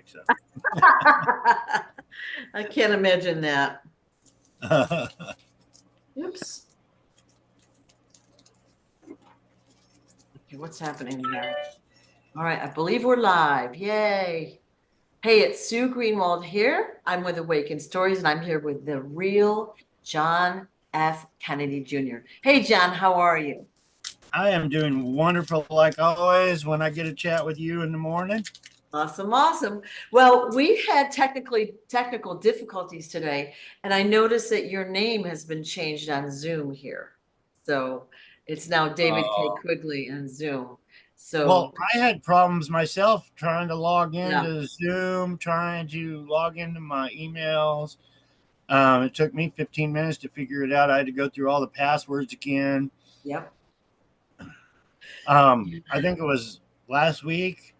So. I can't imagine that. Oops. Okay, what's happening here? All right, I believe we're live. Yay. Hey, it's Sue Greenwald here. I'm with Awakened Stories, and I'm here with the real John F. Kennedy Jr. Hey, John, how are you? I am doing wonderful, like always, when I get a chat with you in the morning. Awesome, awesome. Well, we've had technical difficulties today, and I noticed that your name has been changed on Zoom here. So it's now David K. Quigley on Zoom. So Well, I had problems myself trying to log yeah, into Zoom, trying to log into my emails. It took me 15 minutes to figure it out. I had to go through all the passwords again. yep. I think it was last week,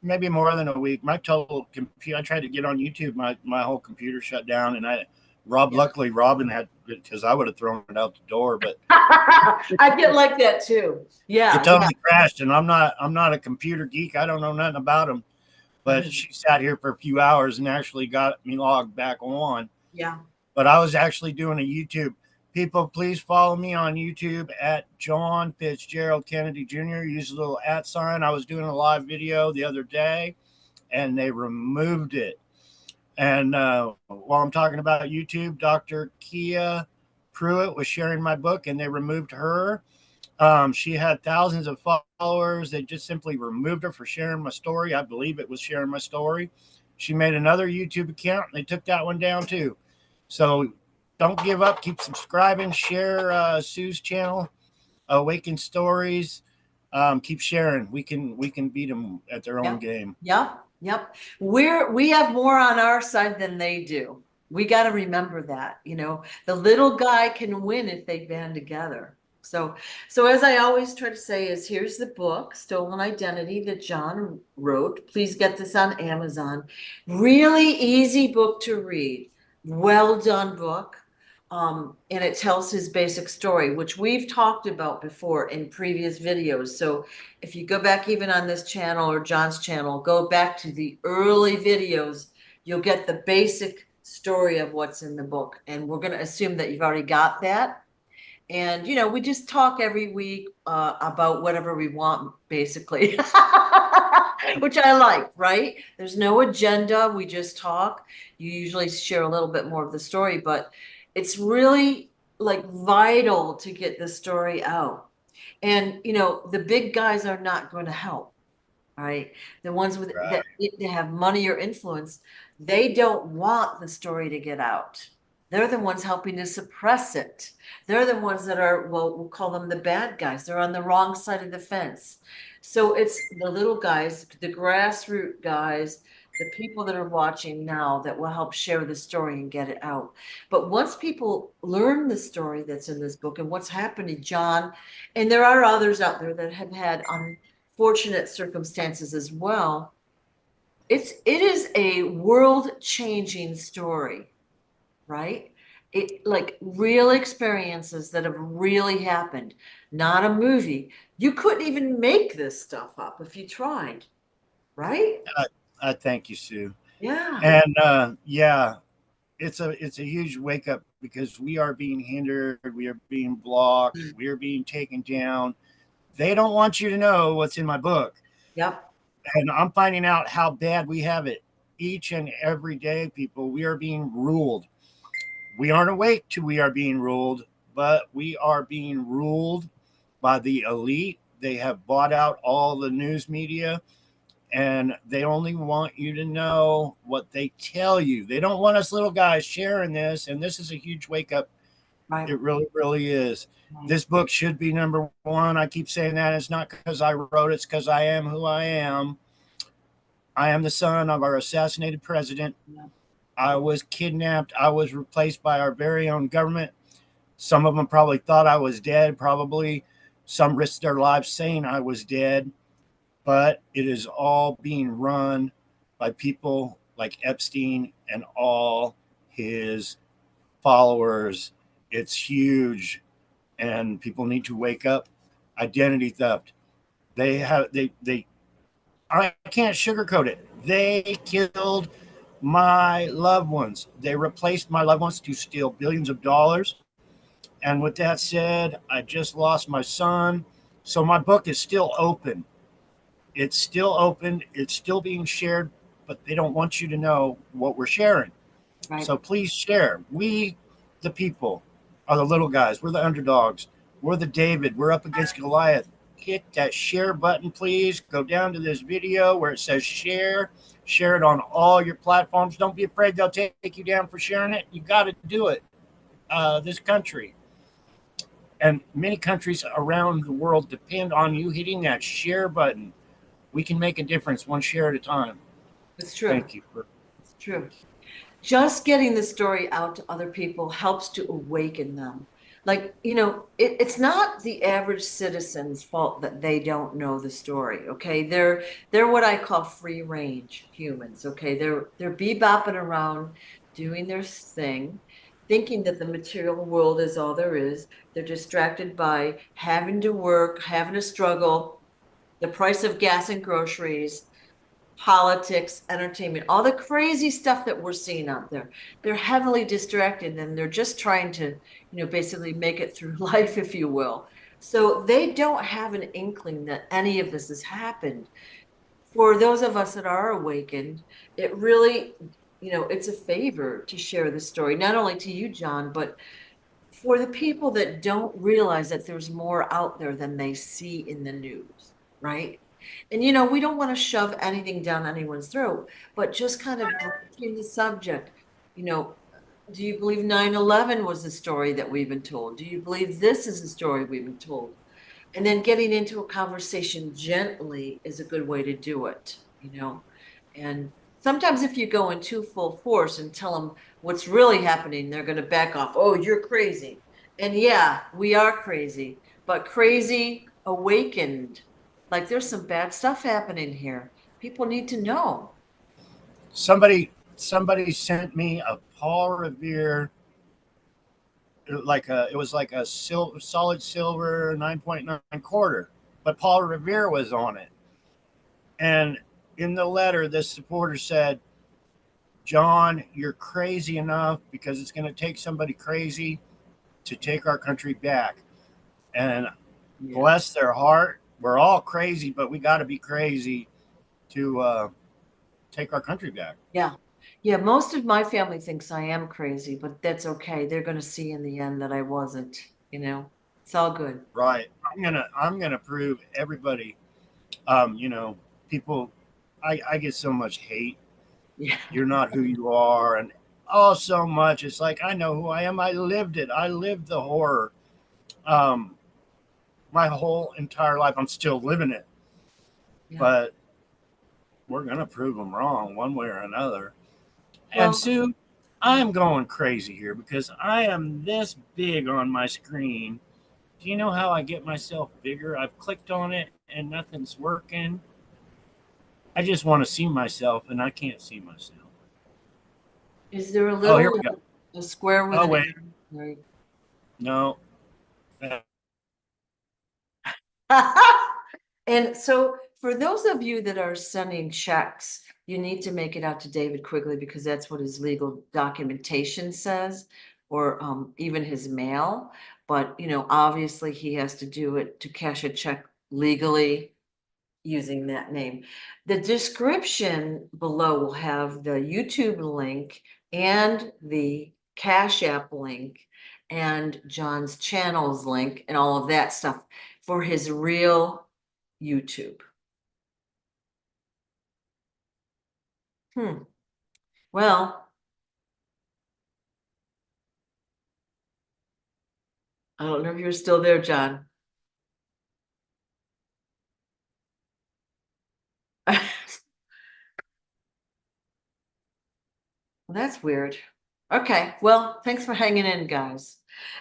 maybe more than a week. My total computer, I tried to get on YouTube. My whole computer shut down, and luckily Robin had, because I would have thrown it out the door, but I get like that too. Yeah, it totally crashed. And I'm not a computer geek. I don't know nothing about them, but she sat here for a few hours and actually got me logged back on. yeah. But I was actually doing a YouTube. People, please follow me on YouTube at John Fitzgerald Kennedy Jr. Use a little @ sign. I was doing a live video the other day, and they removed it. And while I'm talking about YouTube, Dr. Kia Pruitt was sharing my book, and they removed her. She had thousands of followers. They just simply removed her for sharing my story. I believe it was sharing my story. She made another YouTube account, and they took that one down too. So don't give up. Keep subscribing. Share Sue's channel, Awaken Stories. Keep sharing. We can beat them at their own game. Yep. Yep. We have more on our side than they do. We got to remember that, the little guy can win if they band together. So as I always try to say is, here's the book, Stolen Identity, that John wrote. Please get this on Amazon. Really easy book to read. Well done book. And it tells his basic story, which we've talked about before in previous videos. So if you go back even on this channel or John's channel, go back to the early videos, you'll get the basic story of what's in the book. And we're going to assume that you've already got that. And, we just talk every week about whatever we want, basically, which I like, right? There's no agenda. We just talk. You usually share a little bit more of the story, but it's really like vital to get the story out. And, the big guys are not going to help, right? The ones that have money or influence, they don't want the story to get out. They're the ones helping to suppress it. They're the ones that are, well, we'll call them the bad guys. They're on the wrong side of the fence. So it's the little guys, the grassroots guys, the people that are watching now that will help share the story and get it out. But once people learn the story that's in this book and what's happened to John, and there are others out there that have had unfortunate circumstances as well, it is a world-changing story, right? It, like, real experiences that have really happened, not a movie. You couldn't even make this stuff up if you tried, right? I thank you, Sue. Yeah. And yeah, it's a huge wake up, because we are being hindered, we are being blocked, we are being taken down. They don't want you to know what's in my book. Yep. And I'm finding out how bad we have it each and every day, people. We are being ruled. We aren't awake to we are being ruled, but we are being ruled by the elite. They have bought out all the news media, and they only want you to know what they tell you. They don't want us little guys sharing this, and this is a huge wake up. Right. It really, really is. This book should be #1. I keep saying that. It's not because I wrote it. It's because I am who I am. I am the son of our assassinated president. Yeah. I was kidnapped. I was replaced by our very own government. Some of them probably thought I was dead. Probably some risked their lives saying I was dead. But it is all being run by people like Epstein and all his followers. It's huge, and people need to wake up. Identity theft. I can't sugarcoat it. They killed my loved ones. They replaced my loved ones to steal billions of dollars. And with that said, I just lost my son. So my book is still open. It's still open. It's still being shared, but they don't want you to know what we're sharing. Right. So please share. We, the people, are the little guys. We're the underdogs. We're the David. We're up against Goliath. Hit that share button, please. Go down to this video where it says share. Share it on all your platforms. Don't be afraid they'll take you down for sharing it. You got to do it. This country and many countries around the world depend on you hitting that share button. We can make a difference one share at a time. It's true. Thank you. It's true. Just getting the story out to other people helps to awaken them. Like, it's not the average citizen's fault that they don't know the story. Okay. They're what I call free range humans. Okay. They're bebopping around doing their thing, thinking that the material world is all there is. They're distracted by having to work, having to struggle, the price of gas and groceries, politics, entertainment, all the crazy stuff that we're seeing out there. They're heavily distracted and they're just trying to, basically make it through life, if you will. So they don't have an inkling that any of this has happened. For those of us that are awakened, it really, it's a favor to share the story, not only to you, John, but for the people that don't realize that there's more out there than they see in the news, right? And we don't want to shove anything down anyone's throat, but just kind of broaching the subject. You know, do you believe 9/11 was the story that we've been told? Do you believe this is the story we've been told? And then getting into a conversation gently is a good way to do it. And sometimes if you go in too full force and tell them what's really happening, they're going to back off. Oh, you're crazy. And yeah, we are crazy, but crazy awakened. Like there's some bad stuff happening here. People need to know. Somebody sent me a Paul Revere, it was like a solid silver 9.9 quarter, but Paul Revere was on it. And in the letter, this supporter said, John, you're crazy enough because it's going to take somebody crazy to take our country back. And Yeah. bless their heart, we're all crazy, but we got to be crazy to take our country back. Yeah. Yeah. Most of my family thinks I am crazy, but that's okay. They're going to see in the end that I wasn't. It's all good. Right. I'm gonna prove everybody. People. I get so much hate. Yeah. You're not who you are, and oh, so much. It's like I know who I am. I lived it. I lived the horror. Um, my whole entire life. I'm still living it, Yeah. but we're gonna prove them wrong one way or another. And Well, Sue, I'm going crazy here because I am this big on my screen. Do you know how I get myself bigger? I've clicked on it and nothing's working. I just want to see myself and I can't see myself. is there a Oh, here little we go. a square with Oh, an wait. arrow? Right. No. Uh, And so for those of you that are sending checks, you need to make it out to David Quigley because that's what his legal documentation says, or even his mail. But obviously he has to do it to cash a check legally using that name. The description below will have the YouTube link and the Cash App link and John's channels link and all of that stuff for his real YouTube. Well, I don't know if you're still there, John. Well, that's weird. Okay, well, thanks for hanging in, guys.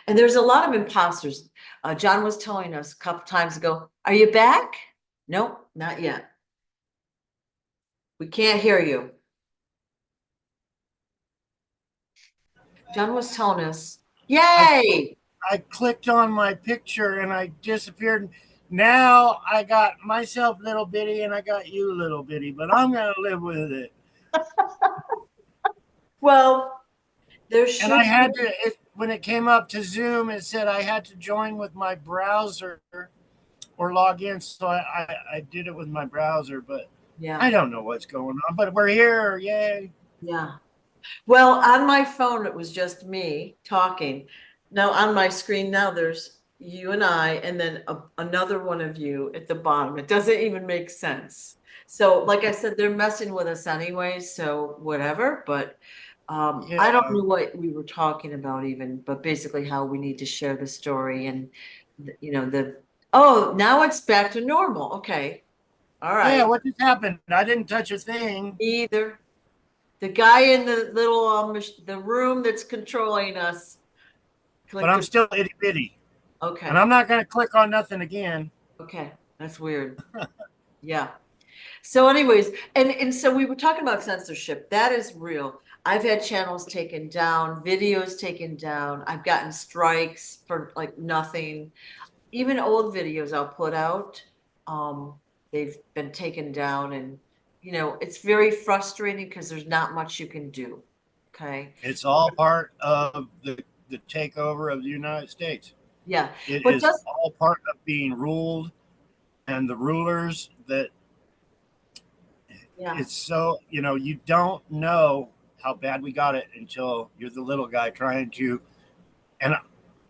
And there's a lot of imposters. John was telling us a couple times ago, are you back? Nope, not yet. We can't hear you. John was telling us, I yay! I clicked on my picture and I disappeared. Now I got myself little bitty and I got you little bitty, but I'm going to live with it. Well, there And should I had be, to, when it came up to Zoom, it said I had to join with my browser or log in. So I did it with my browser, but I yeah, don't know what's going on. But we're here. Yay. yeah. Well, on my phone, it was just me talking. Now on my screen now, there's you and I, and then another one of you at the bottom. It doesn't even make sense. So, like I said, they're messing with us anyway, so whatever. But I don't Yeah. know what we were talking about even, but basically how we need to share the story and the oh, now it's back to normal. Okay. All Yeah. right. What just happened? I didn't touch a thing, Either. The guy in the little the room that's controlling us but clicked I'm it. still itty bitty. And Okay. I'm not going to click on nothing again. Okay. That's weird. Yeah. So anyways, and so we were talking about censorship. That is real. I've had channels taken down, videos taken down. I've gotten strikes for like nothing. Even old videos I'll put out, um, they've been taken down, and it's very frustrating because there's not much you can do. Okay. It's all part of the takeover of the United States. Yeah. It But is just all part of being ruled, and the rulers that yeah. it's so, you don't know how bad we got it until you're the little guy trying to. And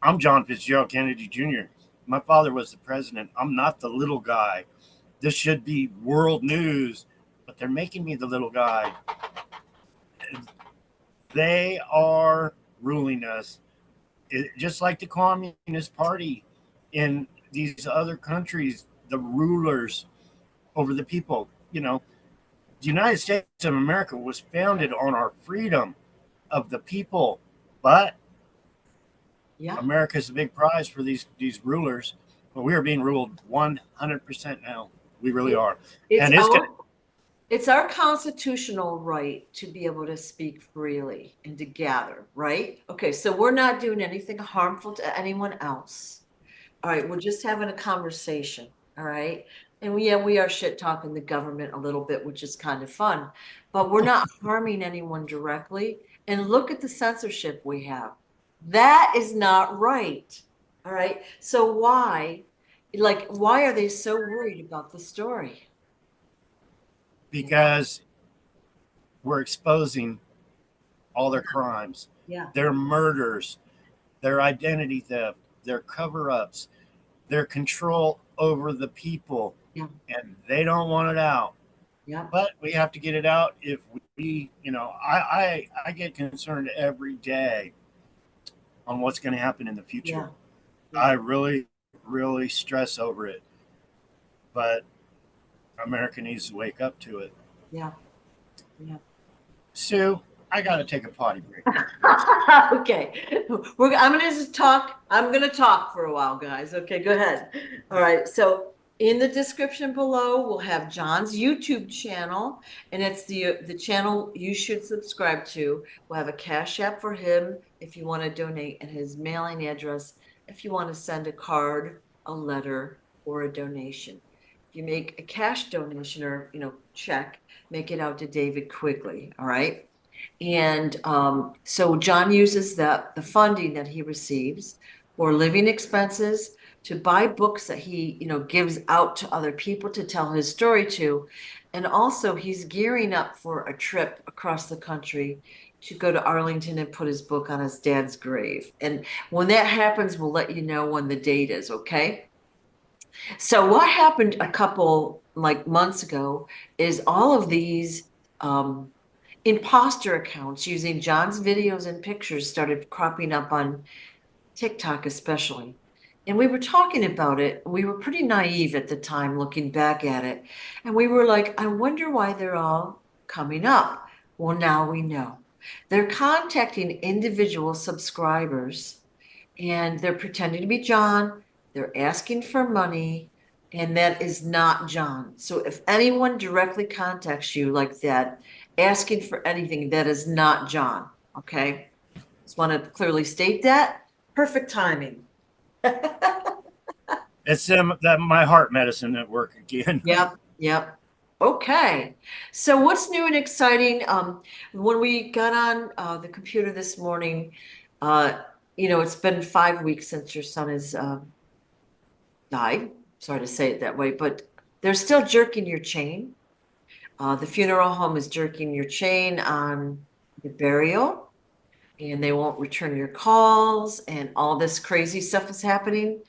I'm John Fitzgerald Kennedy Jr. My father was the president. I'm not the little guy. This should be world news, but they're making me the little guy. They are ruling us, just like the Communist Party in these other countries, the rulers over the people. The United States of America was founded on our freedom of the people, but Yeah. America is a big prize for these rulers. But we are being ruled 100% now. We really It, are, it's and it's our gonna. it's our constitutional right to be able to speak freely and to gather, right? Okay, so we're not doing anything harmful to anyone else. All right, we're just having a conversation. All right. And we are shit talking the government a little bit, which is kind of fun, but we're not harming anyone directly. And look at the censorship we have. That is not right. All right. So why are they so worried about the story? You know? Because we're exposing all their crimes, Yeah. their murders, their identity theft, their cover ups, their control over the people, Yeah. and they don't want it out. Yeah. But we have to get it out if I get concerned every day on what's going to happen in the future. Yeah. Yeah. I really, really stress over it, but America needs to wake up to it. Yeah. Yeah. Sue, I got to take a potty break. Okay. I'm gonna talk for a while, guys. Okay, go ahead. All right. So in the description below, we'll have John's YouTube channel, and it's the channel you should subscribe to. We'll have a Cash App for him if you want to donate, and his mailing address if you want to send a card, a letter, or a donation. If you make a cash donation or check, make it out to David Quigley. All right. And so John uses the funding that he receives for living expenses to buy books that he, gives out to other people to tell his story to. And also he's gearing up for a trip across the country to go to Arlington and put his book on his dad's grave. And when that happens, we'll let you know when the date is, okay? So what happened a couple like months ago is all of these imposter accounts using John's videos and pictures started cropping up on TikTok, especially. And we were talking about it. We were pretty naive at the time, looking back at it. And we were like, I wonder why they're all coming up. Well, now we know. They're contacting individual subscribers and they're pretending to be John. They're asking for money, and that is not John. So if anyone directly contacts you like that, asking for anything, that is not John. Okay. Just want to clearly state that. Perfect timing. It's that my heart medicine at work again. Yep, yep. Okay. So what's new and exciting? When we got on the computer this morning, uh, it's been 5 weeks since your son has died. Sorry to say it that way, but they're still jerking your chain. The funeral home is jerking your chain on the burial, and they won't return your calls, and all this crazy stuff is happening.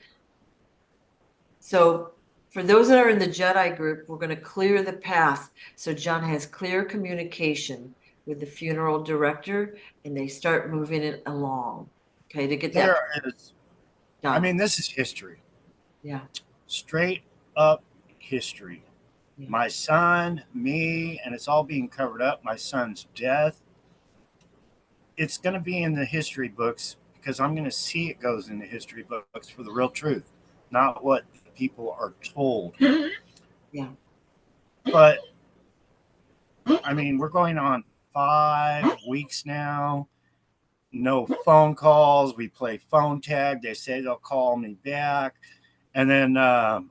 So for those that are in the Jedi group, we're going to clear the path so John has clear communication with the funeral director, and they start moving it along. Okay, to get There that is, I done. mean, this is history, Yeah, straight up history. yeah. My son, me, and it's all being covered up. My son's death. It's going to be in the history books because I'm going to see it goes in the history books for the real truth, not what people are told. Yeah. But I mean, we're going on 5 weeks now. No phone calls. We play phone tag. They say they'll call me back. And then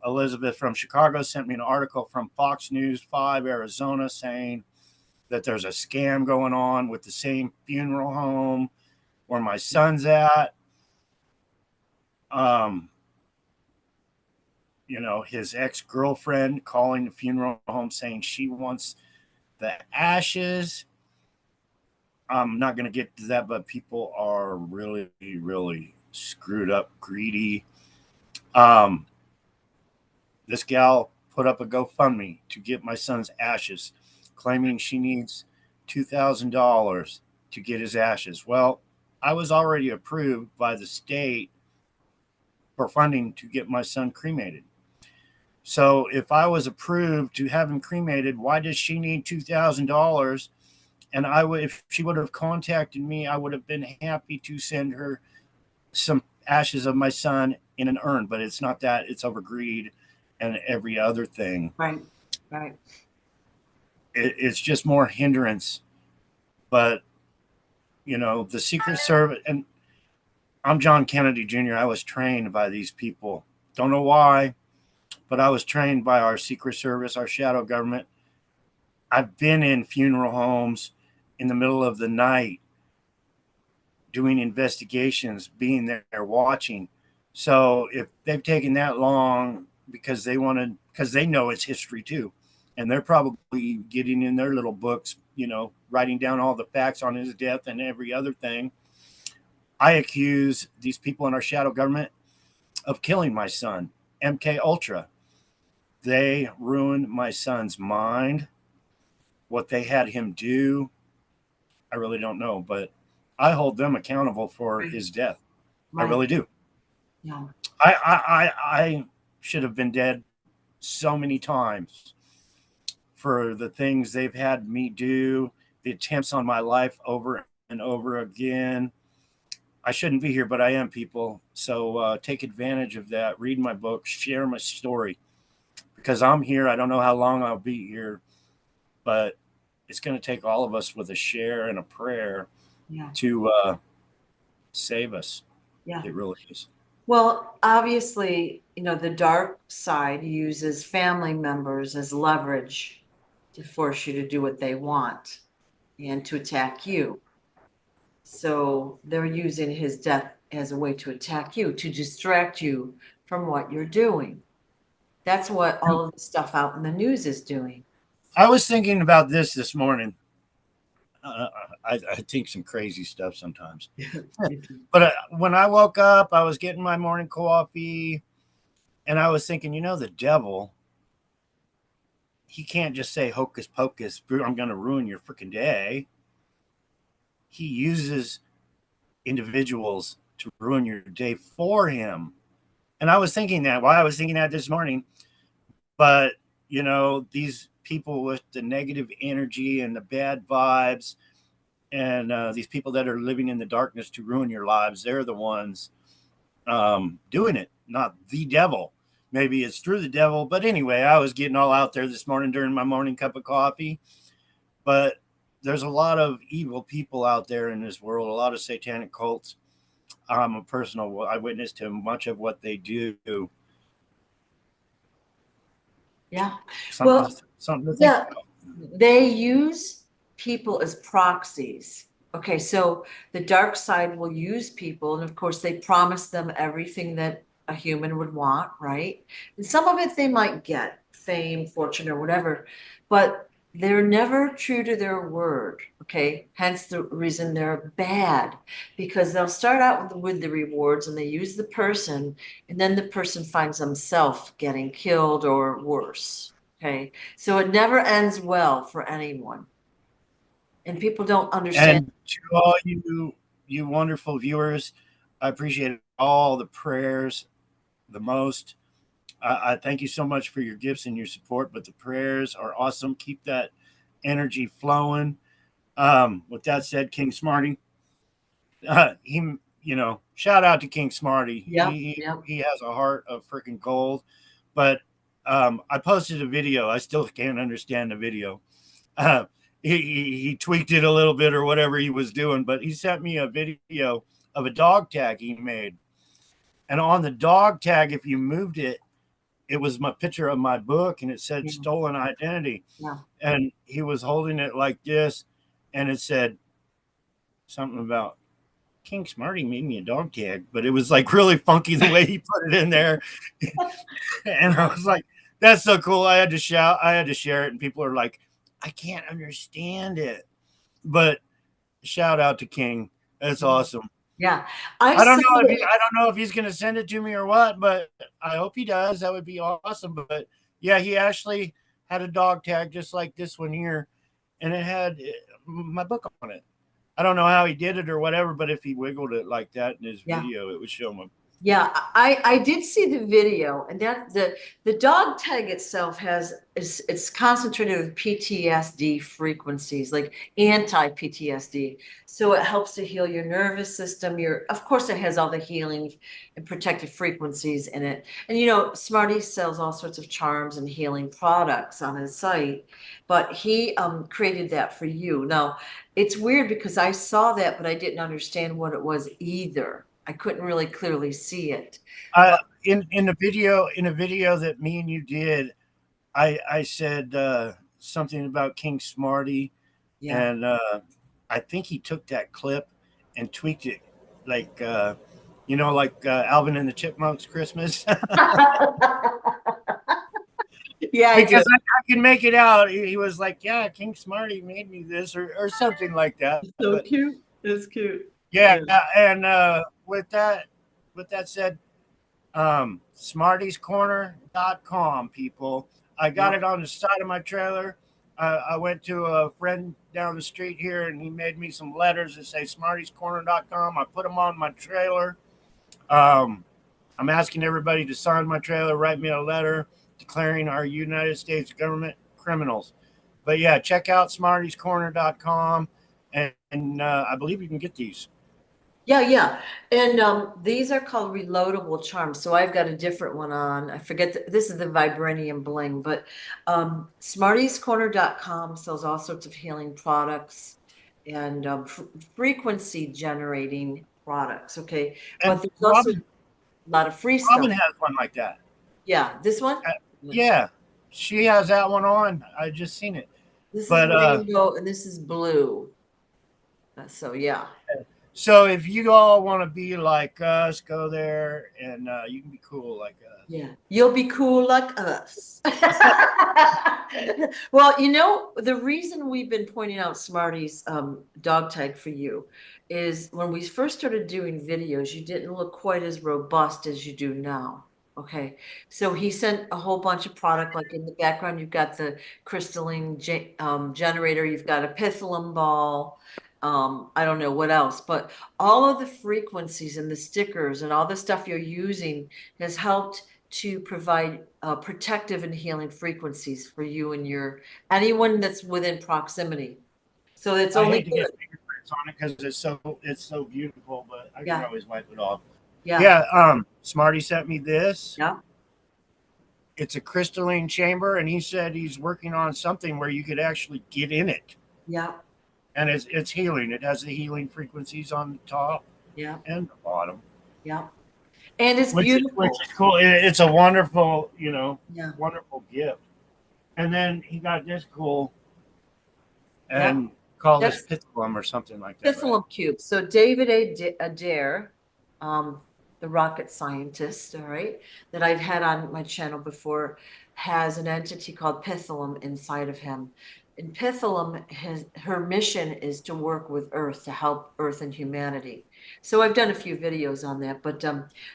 Elizabeth from Chicago sent me an article from Fox News 5 Arizona saying that there's a scam going on with the same funeral home where my son's at. Um, his ex-girlfriend calling the funeral home saying she wants the ashes. I'm not going to get to that, but people are really, really screwed up, greedy. Um, this gal put up a GoFundMe to get my son's ashes, claiming she needs $2,000 to get his ashes. Well, I was already approved by the state for funding to get my son cremated. So if I was approved to have him cremated, why does she need $2,000? And I would, if she would have contacted me, I would have been happy to send her some ashes of my son in an urn. But it's not that; it's over greed and every other thing. Right, right. It's just more hindrance. But the Secret Service, and I'm John Kennedy Jr. I was trained by these people. Don't know why, but I was trained by our Secret Service, our shadow government. I've been in funeral homes in the middle of the night doing investigations, being there watching. So if they've taken that long because because they know it's history too, and they're probably getting in their little books, writing down all the facts on his death and every other thing. I accuse these people in our shadow government of killing my son, MK Ultra. They ruined my son's mind. What they had him do, I really don't know, but I hold them accountable for Right, his death. I right. really do. Yeah, I should have been dead so many times for the things they've had me do, the attempts on my life over and over again. I shouldn't be here, but I am, people. So take advantage of that. Read my book, share my story, because I'm here. I don't know how long I'll be here, but it's going to take all of us with a share and a prayer yeah, to save us. yeah. It really is. Well, obviously, the dark side uses family members as leverage to force you to do what they want and to attack you. So they're using his death as a way to attack you, to distract you from what you're doing. That's what all of the stuff out in the news is doing. I was thinking about this morning. Uh, I think some crazy stuff sometimes. But when I woke up, I was getting my morning coffee, and I was thinking, the devil, he can't just say hocus pocus, I'm going to ruin your freaking day. He uses individuals to ruin your day for him. And I was thinking that. Why I was thinking that this morning. But, these people with the negative energy and the bad vibes, and these people that are living in the darkness to ruin your lives, they're the ones doing it, not the devil. Maybe it's through the devil. But anyway, I was getting all out there this morning during my morning cup of coffee. But there's a lot of evil people out there in this world, a lot of satanic cults. I'm a personal eyewitness to much of what they do. Yeah. Something, Well, something to think yeah, about. they use people as proxies. Okay, so the dark side will use people, and of course, they promise them everything that a human would want, right? And some of it they might get, fame, fortune, or whatever, but they're never true to their word. Okay, hence the reason they're bad, because they'll start out with the rewards and they use the person, and then the person finds themselves getting killed or worse. Okay, so it never ends well for anyone. And people don't understand. And to all you wonderful viewers, I appreciate all the prayers the most. I thank you so much for your gifts and your support, but the prayers are awesome. Keep that energy flowing. With that said, King Smarty, he, shout out to King Smarty. Yep, yep. He has a heart of freaking gold. But I posted a video. I still can't understand the video. Uh, he tweaked it a little bit or whatever he was doing, but he sent me a video of a dog tag he made. And on the dog tag, if you moved it, it was my picture of my book and it said Yeah, stolen identity. yeah. And he was holding it like this, and it said something about King Smarty made me a dog tag, but it was like really funky the way he put it in there. And I was like, that's so cool. I had to shout, I had to share it, and people are like, I can't understand it. But shout out to King. That's awesome. Yeah. I saw it. I don't know if he's gonna send it to me or what, but I hope he does. That would be awesome. But yeah, he actually had a dog tag just like this one here, and it had my book on it. I don't know how he did it or whatever, but if he wiggled it like that in his Yeah. video, it would show him. Yeah, I did see the video, and that the dog tag itself has it's concentrated with PTSD frequencies, like anti-PTSD. So it helps to heal your nervous system. Your Of course it has all the healing and protective frequencies in it. And Smarty sells all sorts of charms and healing products on his site, but he created that for you. Now, it's weird because I saw that, but I didn't understand what it was either. I couldn't really clearly see it. Uh, But in the video that me and you did, I said something about King Smarty, yeah. and I think he took that clip and tweaked it, like like Alvin and the Chipmunks Christmas. Yeah, I Because did. I can make it out. He was like, "Yeah, King Smarty made me this," or something like that. So But cute. It's cute. yeah, Yeah. and with that said, smartiescorner.com, people. I got Yep. it on the side of my trailer. I went to a friend down the street here, and he made me some letters that say smartiescorner.com. I put them on my trailer. Um, I'm asking everybody to sign my trailer, write me a letter declaring our United States government criminals. But yeah, check out smartiescorner.com, and I believe you can get these. Yeah, yeah. And these are called reloadable charms. So I've got a different one on. I forget this is the vibranium bling, but smartiescorner.com sells all sorts of healing products and frequency generating products. Okay. But And there's also a lot of free Robin stuff. has one like that. Yeah, this one. Yeah, she has that one on. I just seen it. This is But rainbow and this is blue. So yeah. so if you all want to be like us, go there and you can be cool like us. Yeah, you'll be cool like us. Well, the reason we've been pointing out Smarty's dog tag for you is when we first started doing videos, you didn't look quite as robust as you do now. Okay, so he sent a whole bunch of product, like in the background, you've got the crystalline generator, you've got a pithalum ball, I don't know what else, but all of the frequencies and the stickers and all the stuff you're using has helped to provide protective and healing frequencies for you and anyone that's within proximity. So it's I only hate to get good. fingerprints on it because it's so beautiful, but I can Yeah, always wipe it off. yeah, Yeah, Smarty sent me this. yeah, It's a crystalline chamber, and he said he's working on something where you could actually get in it, yeah, and it's healing. It has the healing frequencies on the top yeah, and the bottom, yeah. And it's which beautiful. is cool. It's a wonderful, Yeah. wonderful gift. And then he got this cool Yeah, and called this that's pithlum or something like that, right? Pitholum cube. So David Adair, um, the rocket scientist, all right, that I've had on my channel before, has an entity called Pitholum inside of him. And Pitholum, her mission is to work with Earth, to help Earth and humanity. So I've done a few videos on that, but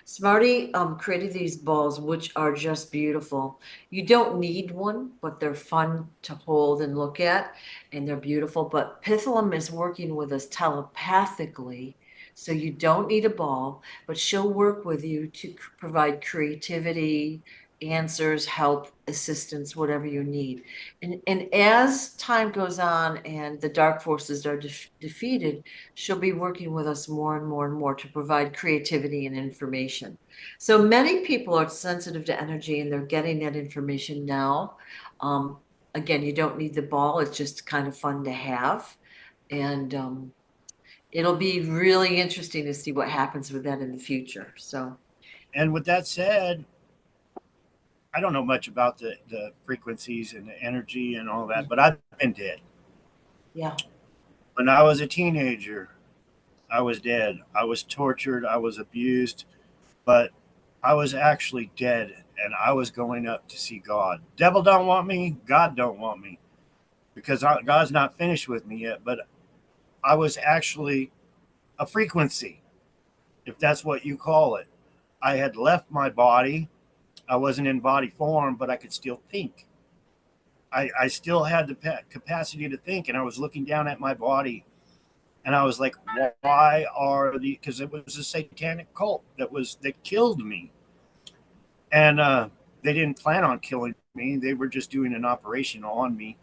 Smarty created these balls, which are just beautiful. You don't need one, but they're fun to hold and look at, and they're beautiful. But Pitholum is working with us telepathically. So you don't need a ball, but she'll work with you to provide creativity, answers, help, assistance, whatever you need. And as time goes on and the dark forces are defeated, she'll be working with us more and more and more to provide creativity and information. So many people are sensitive to energy and they're getting that information now. Again, you don't need the ball. It's just kind of fun to have. And it'll be really interesting to see what happens with that in the future. So, And with that said, I don't know much about the frequencies and the energy and all that, but I've been dead. yeah. When I was a teenager, I was dead. I was tortured. I was abused, but I was actually dead and I was going up to see God. Devil don't want me. God don't want me because God's not finished with me yet, but I was actually a frequency, if that's what you call it. I had left my body. I wasn't in body form, but I could still think. I still had the capacity to think, and I was looking down at my body, and I was like, "Why are the?" Because it was a satanic cult that killed me, and they didn't plan on killing me. They were just doing an operation on me.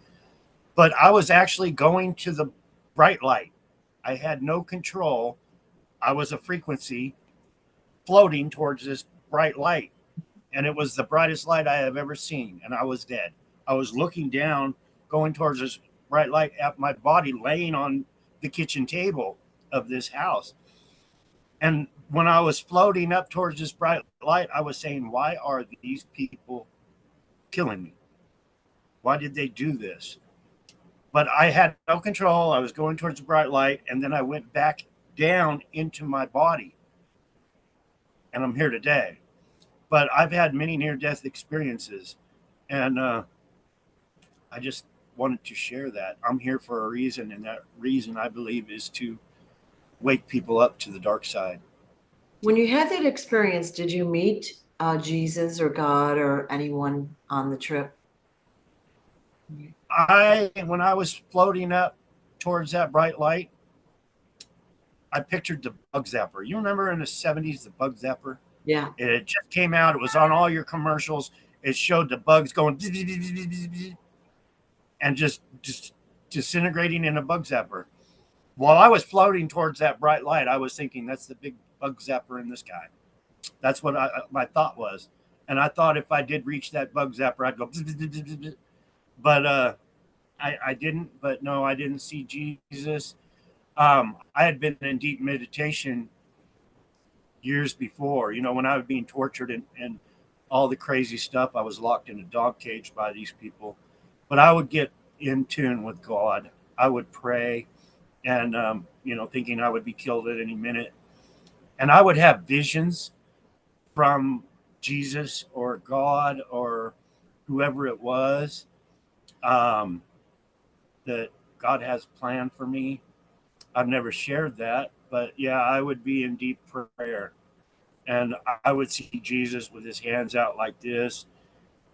But I was actually going to the bright light. I had no control. I was a frequency floating towards this bright light, and it was the brightest light I have ever seen, and I was dead. I was looking down, going towards this bright light at my body laying on the kitchen table of this house. And when I was floating up towards this bright light, I was saying, why are these people killing me? Why did they do this? But I had no control. I was going towards the bright light, and then I went back down into my body, and I'm here today. But I've had many near death experiences, and I just wanted to share that. I'm here for a reason, and that reason I believe is to wake people up to the dark side. When you had that experience, did you meet Jesus or God or anyone on the trip? When I was floating up towards that bright light, I pictured the bug zapper. You remember in the 70s, the bug zapper? Yeah. It just came out. It was on all your commercials. It showed the bugs going and just disintegrating in a bug zapper. While I was floating towards that bright light, I was thinking that's the big bug zapper in the sky. That's what my thought was. And I thought if I did reach that bug zapper, I'd go, but I didn't. But no, I didn't see Jesus. I had been in deep meditation years before, when I was being tortured and all the crazy stuff. I was locked in a dog cage by these people, but I would get in tune with God. I would pray and, thinking I would be killed at any minute. And I would have visions from Jesus or God or whoever it was, um, that God has planned for me. I've never shared that, but yeah, I would be in deep prayer and I would see Jesus with his hands out like this,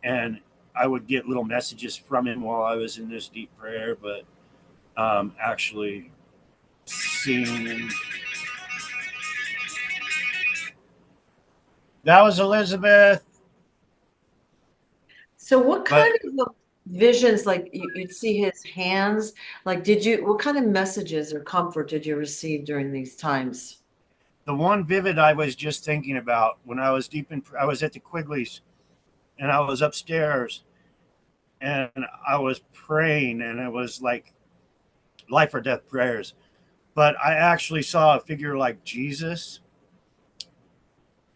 and I would get little messages from him while I was in this deep prayer, but actually seeing him. That was Elizabeth. So what But kind of visions, like you'd see his hands, like what kind of messages or comfort did you receive during these times? the one vivid I was just thinking about when I was I was at the Quigley's and I was upstairs and I was praying and it was like life or death prayers. But I actually saw a figure like Jesus,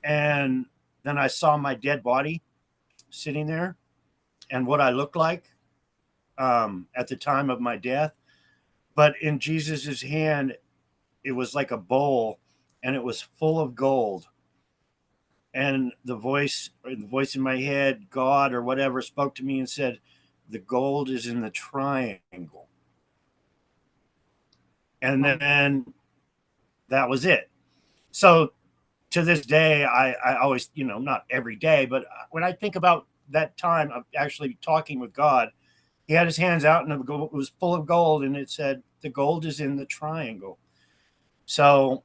and then I saw my dead body sitting there and what I looked like. at the time of my death. But in Jesus's hand, it was like a bowl, and it was full of gold. And the voice in my head, God or whatever, spoke to me and said, "The gold is in the triangle." And then that was it. So to this day, I always, not every day, but when I think about that time of actually talking with God, he had his hands out and it was full of gold, and it said, "The gold is in the triangle." So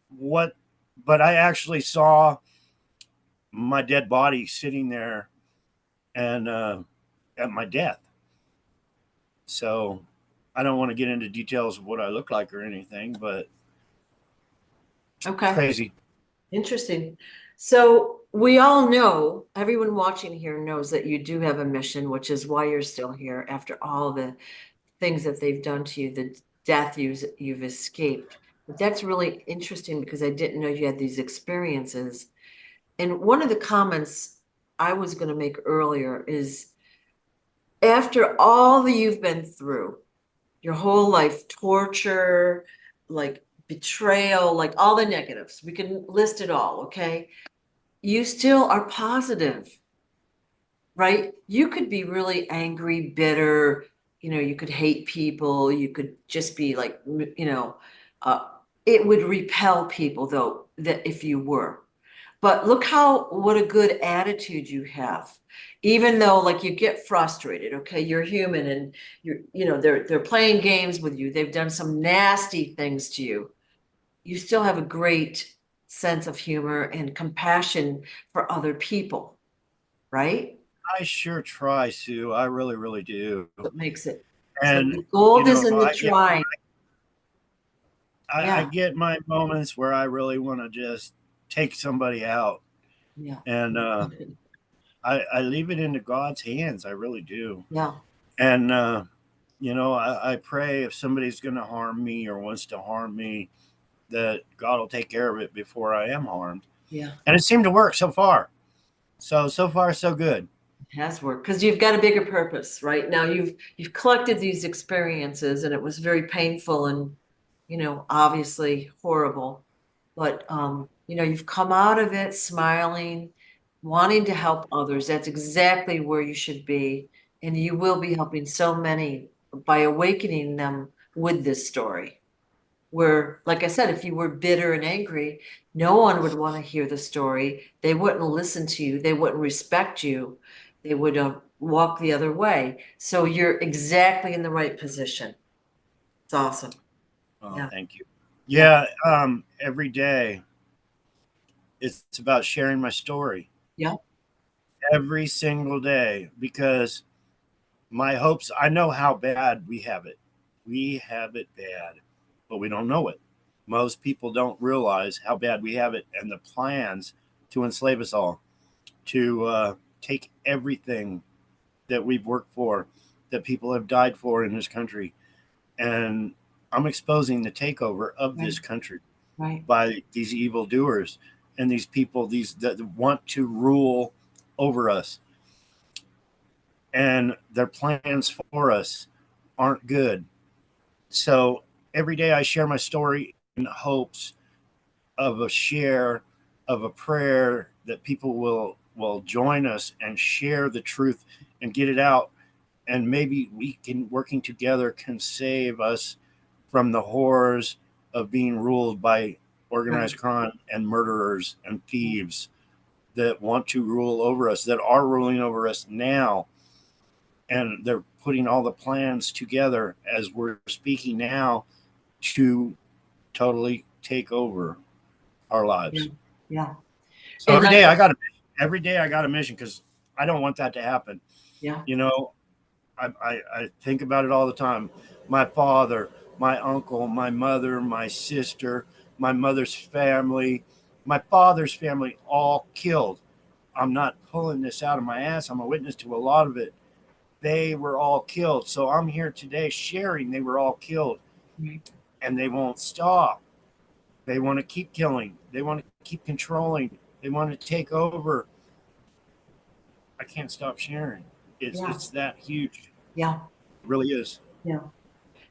what? But I actually saw my dead body sitting there, and at my death. So I don't want to get into details of what I look like or anything, but Okay. crazy. Interesting. So we all know, everyone watching here knows that you do have a mission, which is why you're still here after all the things that they've done to you, the death you've escaped. But that's really interesting because I didn't know you had these experiences. And one of the comments I was going to make earlier is, after all that you've been through, your whole life, torture, like betrayal, like all the negatives, we can list it all, okay? You still are positive, right? You could be really angry, bitter, you could hate people, you could just be like, uh, it would repel people though, that if you were. But look what a good attitude you have. Even though like you get frustrated, okay, you're human and they're playing games with you. They've done some nasty things to you. You still have a great sense of humor and compassion for other people, right? I sure try, Sue. I really, really do. What makes it. So And the gold is in the trying. I Yeah, get my moments where I really want to just take somebody out, yeah, and I leave it into God's hands. I really do. yeah, And I pray if somebody's going to harm me or wants to harm me, that God will take care of it before I am harmed. yeah. And it seemed to work so far. So far, so good. Has worked because you've got a bigger purpose, right? Now you've collected these experiences and it was very painful and obviously horrible, but you've come out of it smiling, wanting to help others. That's exactly where you should be, and you will be helping so many by awakening them with this story. Where, like I said, if you were bitter and angry, no one would want to hear the story. They wouldn't listen to you. They wouldn't respect you. They would walk the other way. So you're exactly in the right position. It's awesome. Oh, Yeah. thank you. Yeah. Yeah, every day it's about sharing my story Yeah. every single day, because my hopes, I know how bad we have it. We have it bad, but we don't know it. Most people don't realize how bad we have it and the plans to enslave us all, to take everything that we've worked for, that people have died for in this country. And I'm exposing the takeover of Right. this country Right. by these evildoers and these people, these that want to rule over us. And their plans for us aren't good. So every day I share my story in hopes of a share, of a prayer, that people will join us and share the truth and get it out, and maybe we can, working together, can save us from the horrors of being ruled by Right. organized crime and murderers and thieves that want to rule over us, that are ruling over us now. And they're putting all the plans together as we're speaking now to totally take over our Yeah. lives. Yeah. So And every like, day I got a every day I got a mission, because I don't want that to happen. yeah. You know, I think about it all the time. My father, my uncle, my mother, my sister, my mother's family, my father's family, all killed. I'm not pulling this out of my ass. I'm a witness to a lot of it. They were all killed. So I'm here today sharing they were all killed, Right. and they won't stop. They want to keep killing. They want to keep controlling. They want to take over. I can't stop sharing. It's Yeah. it's that huge. Yeah. really is. Yeah.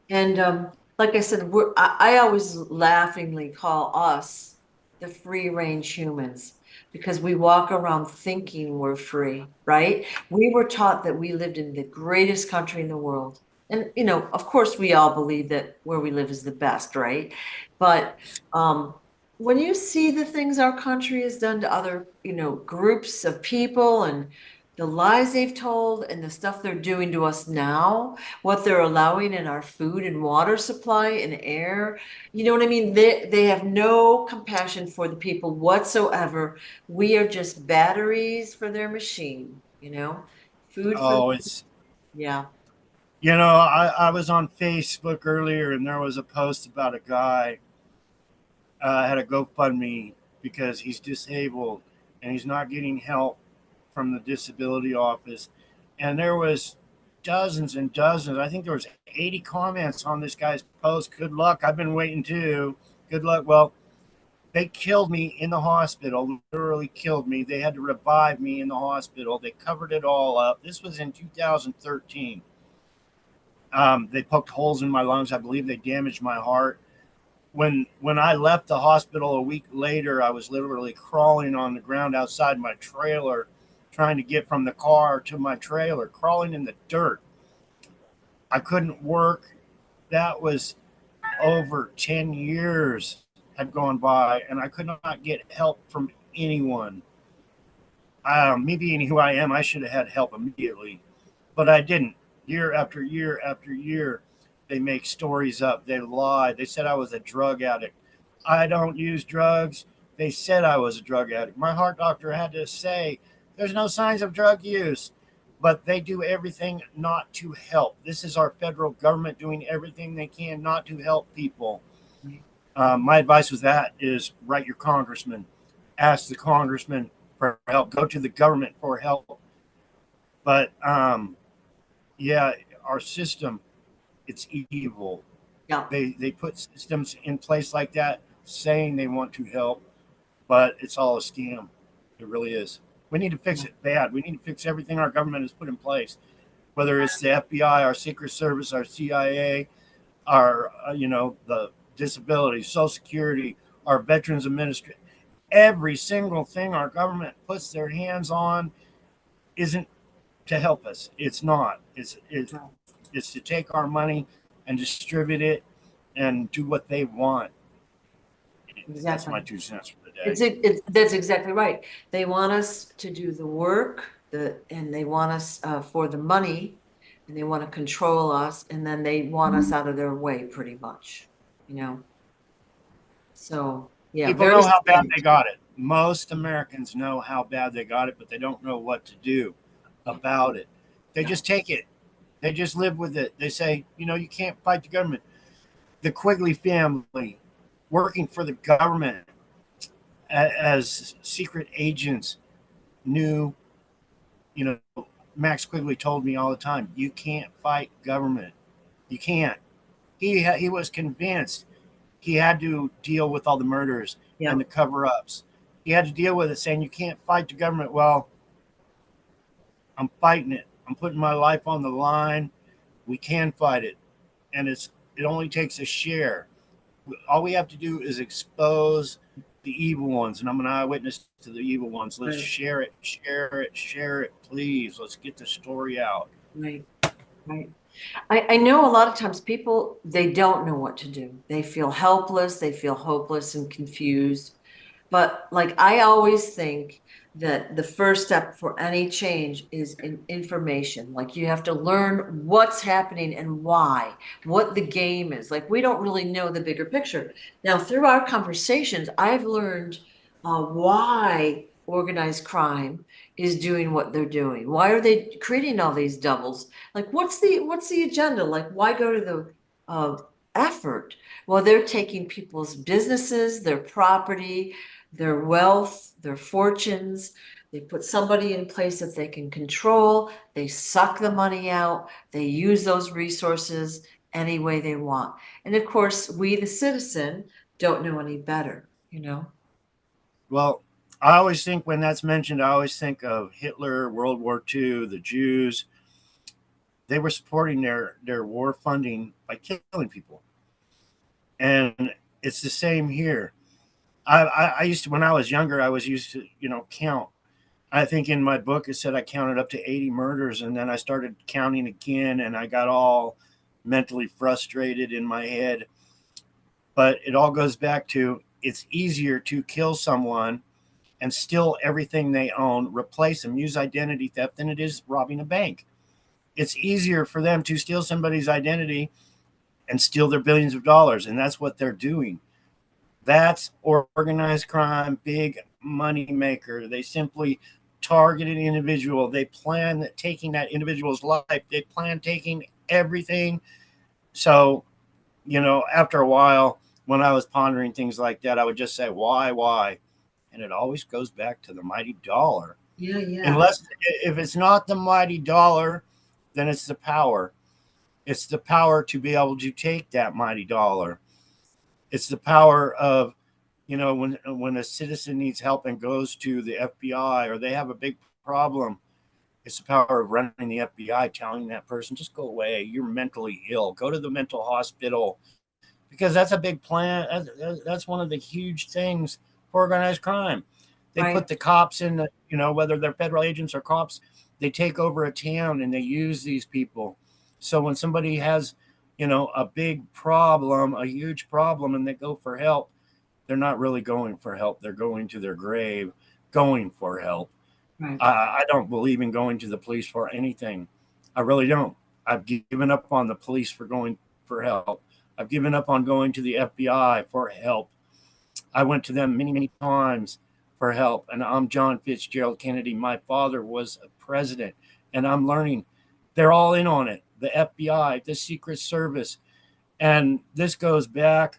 And like I said, I always laughingly call us the free range humans because we walk around thinking we're free, right? We were taught that we lived in the greatest country in the world. And, you know, of course, we all believe that where we live is the best, right? But when you see the things our country has done to other, you know, groups of people and the lies they've told and the stuff they're doing to us now, what they're allowing in our food and water supply and air. You know what I mean? They have no compassion for the people whatsoever. We are just batteries for their machine, you know? Food for, Oh, it's, yeah. I was on Facebook earlier and there was a post about a guy had a GoFundMe because he's disabled and he's not getting help from the disability office. And there was dozens and dozens. I think there was 80 comments on this guy's post. Good luck. I've been waiting too. Good luck. Well, they killed me in the hospital, literally killed me. They had to revive me in the hospital. They covered it all up. This was in 2013. They poked holes in my lungs. I believe they damaged my heart. When I left the hospital a week later, I was literally crawling on the ground outside my trailer, trying to get from the car to my trailer, crawling in the dirt. I couldn't work. That was over 10 years had gone by, and I could not get help from anyone. Me being who I am, I should have had help immediately, but I didn't. Year after year after year, they make stories up. They lie. They said I was a drug addict. I don't use drugs. They said I was a drug addict. My heart doctor had to say there's no signs of drug use, but they do everything not to help. This is our federal government doing everything they can not to help people. My advice with that is write your congressman, ask the congressman for help, go to the government for help. But yeah, our system, it's evil. Yeah. They put systems in place like that, saying they want to help, but it's all a scam. It really is. We need to fix it bad. We need to fix everything our government has put in place, whether it's the FBI, our Secret Service, our CIA, our the disability, Social Security, our Veterans Administration. Every single thing our government puts their hands on isn't to help us. It's not. It's to take our money and distribute it and do what they want. That's Exactly. my 2 cents for the day. That's exactly right. They want us to do the work, and they want us for the money, and they want to control us, and then they want us out of their way, pretty much. You know. So yeah, People very know how bad strange. they got it. Most Americans know how bad they got it, but they don't know what to do about it. They Yeah. just take it. They just live with it. They say, you can't fight the government. The Quigley family working for the government as secret agents knew, you know, Max Quigley told me all the time, you can't fight government. You can't. He was convinced he had to deal with all the murders Yeah. and the cover ups. He had to deal with it, saying you can't fight the government. Well, I'm fighting it. I'm putting my life on the line. We can fight it, and it only takes a share. All we have to do is expose the evil ones, and I'm an eyewitness to the evil ones. Let's Right. share it, share it, share it, please. Let's get the story out. Right. Right. I know a lot of times people, they don't know what to do. They feel helpless, they feel hopeless and confused. But like I always think that the first step for any change is information. Like you have to learn what's happening and why, what the game is. Like we don't really know the bigger picture. Now, through our conversations, I've learned why organized crime is doing what they're doing. Why are they creating all these doubles? Like what's the agenda? Like why go to the effort? Well, they're taking people's businesses, their property, their wealth, their fortunes. They put somebody in place that they can control. They suck the money out. They use those resources any way they want. And of course, we, the citizen, don't know any better, you know? Well, I always think when that's mentioned, I always think of Hitler, World War II, the Jews. they were supporting their war funding by killing people. And it's the same here. I used to, when I was younger, I was used to, count. I think in my book it said I counted up to 80 murders, and then I started counting again, and I got all mentally frustrated in my head. But it all goes back to, it's easier to kill someone and steal everything they own, replace them, use identity theft, than it is robbing a bank. It's easier for them to steal somebody's identity and steal their billions of dollars, and that's what they're doing. That's organized crime, big money maker. They simply target an individual. They plan taking that individual's life. They plan taking everything. So, after a while, when I was pondering things like that, I would just say, why? And it always goes back to the mighty dollar. Yeah, yeah. Unless, if it's not the mighty dollar, then it's the power. It's the power to be able to take that mighty dollar. It's the power of, when a citizen needs help and goes to the FBI, or they have a big problem, it's the power of running the FBI, telling that person, just go away. You're mentally ill. Go to the mental hospital. Because that's a big plan. That's one of the huge things for organized crime. They Right. put the cops in, whether they're federal agents or cops, they take over a town and they use these people. So when somebody has, a big problem, a huge problem, and they go for help, they're not really going for help. They're going to their grave, going for help. Right. I don't believe in going to the police for anything. I really don't. I've given up on the police for going for help. I've given up on going to the FBI for help. I went to them many, many times for help. And I'm John Fitzgerald Kennedy. My father was a president, and I'm learning they're all in on it. The FBI, the Secret Service. And this goes back.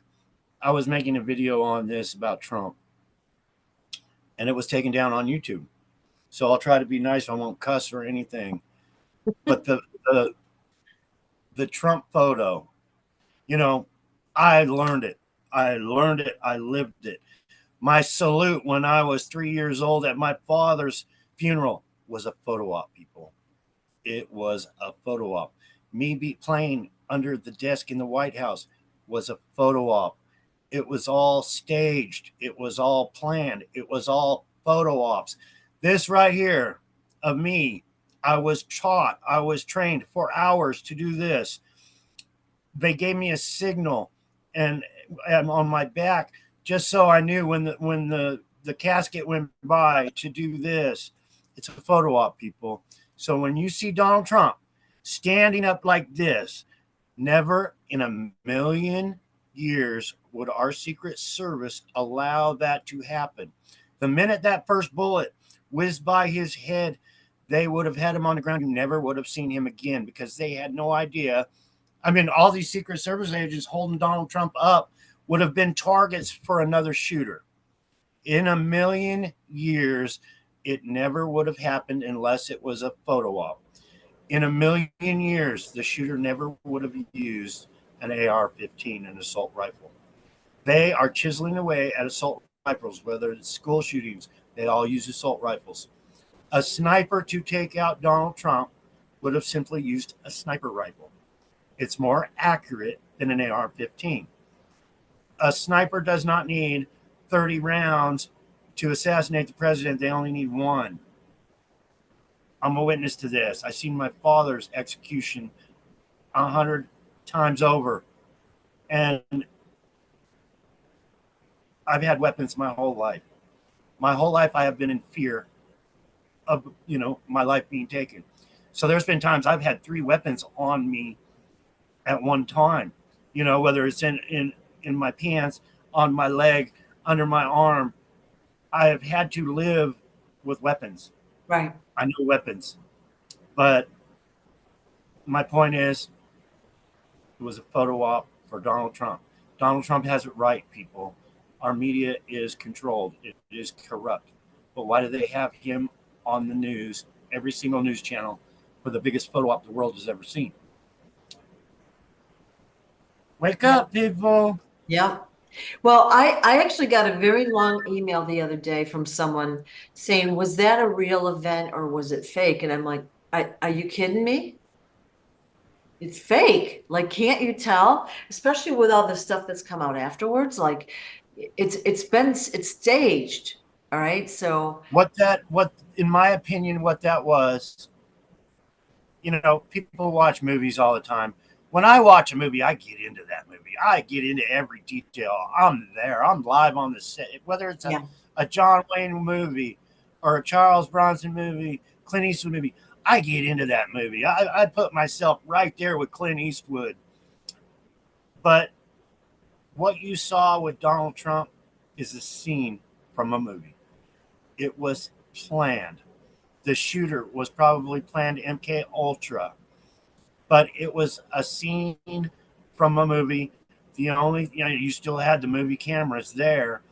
I was making a video on this about Trump, and it was taken down on YouTube. So I'll try to be nice. I won't cuss or anything. But the Trump photo, I learned it. I learned it. I lived it. My salute when I was 3 years old at my father's funeral was a photo op, people. It was a photo op. Me playing under the desk in the White House was a photo op. It was all staged. It was all planned. It was all photo ops. This right here of me, I was taught, I was trained for hours to do this. They gave me a signal and on my back just so I knew when the casket went by to do this. It's a photo op, people. So when you see Donald Trump standing up like this, never in a million years would our Secret Service allow that to happen. The minute that first bullet whizzed by his head, they would have had him on the ground. You never would have seen him again because they had no idea. I mean, all these Secret Service agents holding Donald Trump up would have been targets for another shooter. In a million years, it never would have happened unless it was a photo op. In a million years, the shooter never would have used an AR-15, an assault rifle. They are chiseling away at assault rifles, whether it's school shootings, they all use assault rifles. A sniper to take out Donald Trump would have simply used a sniper rifle. It's more accurate than an AR-15. A sniper does not need 30 rounds to assassinate the president. They only need one. I'm a witness to this. I've seen my father's execution 100 times over. And I've had weapons my whole life. My whole life I have been in fear of, my life being taken. So there's been times I've had 3 weapons on me at one time, whether it's in my pants, on my leg, under my arm. I have had to live with weapons. Right. I know weapons. But my point is, it was a photo op for Donald Trump. Donald Trump has it right, people. Our media is controlled. It is corrupt. But why do they have him on the news, every single news channel, for the biggest photo op the world has ever seen? Wake up, people. Yeah. Well, I actually got a very long email the other day from someone saying, was that a real event or was it fake? And I'm like, are you kidding me? It's fake. Like, can't you tell? Especially with all the stuff that's come out afterwards. Like, it's staged. All right. So What in my opinion, what that was, people watch movies all the time. When I watch a movie, I get into that movie. I get into every detail. I'm there. I'm live on the set. Whether it's yeah. a John Wayne movie or a Charles Bronson movie, Clint Eastwood movie, I get into that movie. I put myself right there with Clint Eastwood. But what you saw with Donald Trump is a scene from a movie. It was planned. The shooter was probably planned MK Ultra, but it was a scene from a movie. The only, you still had the movie cameras there,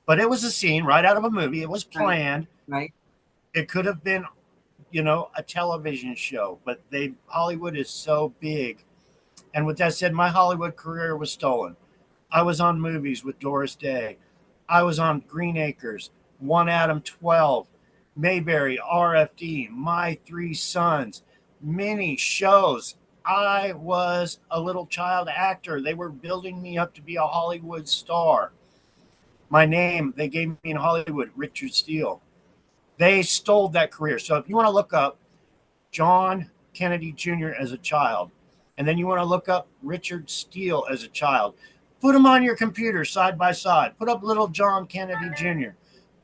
but it was a scene right out of a movie. It was Right. planned. Right. It could have been, a television show, but Hollywood is so big. And with that said, my Hollywood career was stolen. I was on movies with Doris Day. I was on Green Acres, One Adam 12, Mayberry, RFD, My Three Sons, many shows. I was a little child actor. They were building me up to be a Hollywood star. My name, they gave me in Hollywood, Richard Steele. They stole that career. So if you want to look up John Kennedy Jr. as a child, and then you want to look up Richard Steele as a child, put them on your computer side by side. Put up little John Kennedy Jr.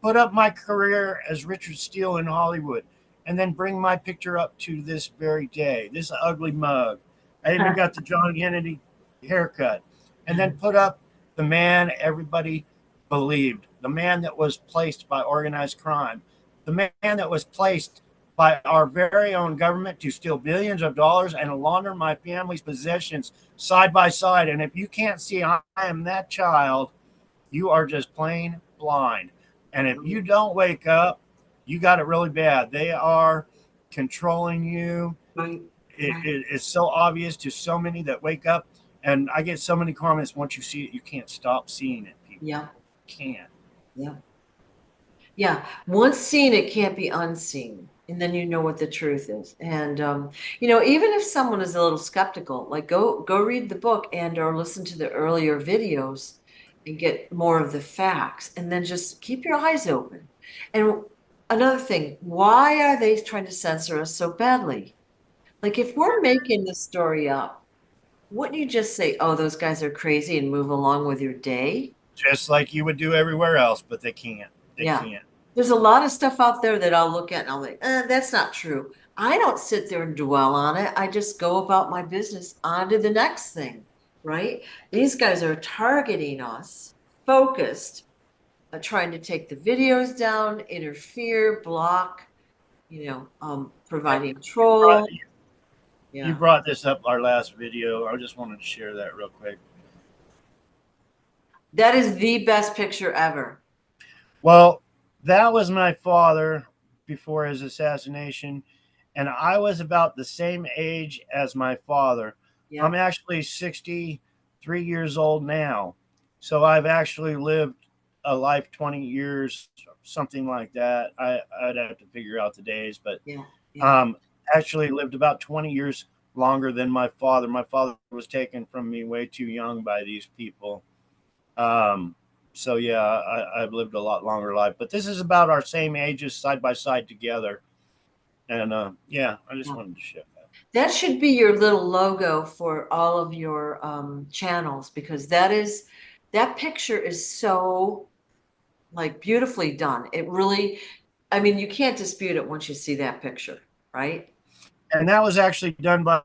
Put up my career as Richard Steele in Hollywood, and then bring my picture up to this very day. This ugly mug. I even got the John Kennedy haircut. And then put up the man everybody believed, the man that was placed by organized crime, the man that was placed by our very own government to steal billions of dollars and launder my family's possessions side by side. And if you can't see I am that child, you are just plain blind. And if you don't wake up, you got it really bad. They are controlling you. Right. Right. It's so obvious to so many that wake up. And I get so many comments. Once you see it, you can't stop seeing it. People Yeah. can't. Yeah. Yeah. Once seen, it can't be unseen. And then you know what the truth is. And even if someone is a little skeptical, like go read the book and or listen to the earlier videos and get more of the facts. And then just keep your eyes open. And another thing, why are they trying to censor us so badly? Like if we're making the story up, wouldn't you just say, oh, those guys are crazy and move along with your day? Just like you would do everywhere else, but they can't. They Yeah. can't. There's a lot of stuff out there that I'll look at and I'll like, that's not true. I don't sit there and dwell on it. I just go about my business on to the next thing, right? These guys are targeting us, focused, trying to take the videos down, interfere, block, providing You brought, troll. you Yeah. brought this up our last video. I just wanted to share that real quick. That is the best picture ever. Well, that was my father before his assassination, and I was about the same age as my father. I'm Yeah. actually 63 years old now, so I've actually lived a life 20 years, something like that. I'd have to figure out the days, but Yeah. Yeah. um, actually lived about 20 years longer than my father. My father was taken from me way too young by these people. Um, so yeah, I've lived a lot longer life, but this is about our same ages side by side together. And yeah, I just Yeah. wanted to share that. That should be your little logo for all of your channels because that picture is so like beautifully done. It really, I mean, you can't dispute it once you see that picture, right? And that was actually done by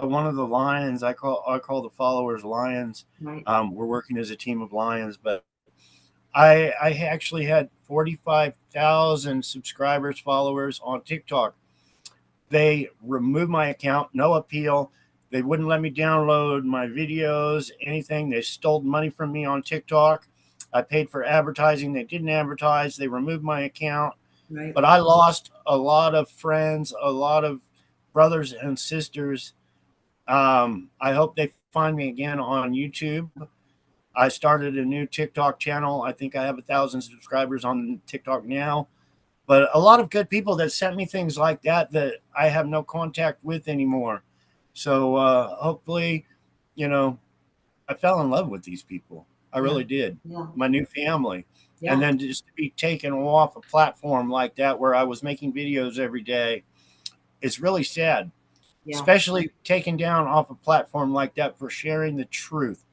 one of the lions. I call the followers lions. Right. We're working as a team of lions, but I actually had 45,000 subscribers, followers on TikTok. They removed my account, no appeal. They wouldn't let me download my videos, anything. They stole money from me on TikTok. I paid for advertising. They didn't advertise. They removed my account. Right. But I lost a lot of friends, a lot of brothers and sisters. I hope they find me again on YouTube. I started a new TikTok channel. I think I have 1,000 subscribers on TikTok now. But a lot of good people that sent me things like that I have no contact with anymore. So hopefully, you know, I fell in love with these people. I Yeah. really did. Yeah. My new family. And Yeah. then just to be taken off a platform like that where I was making videos every day, it's really sad, Yeah. especially taken down off a platform like that for sharing the truth.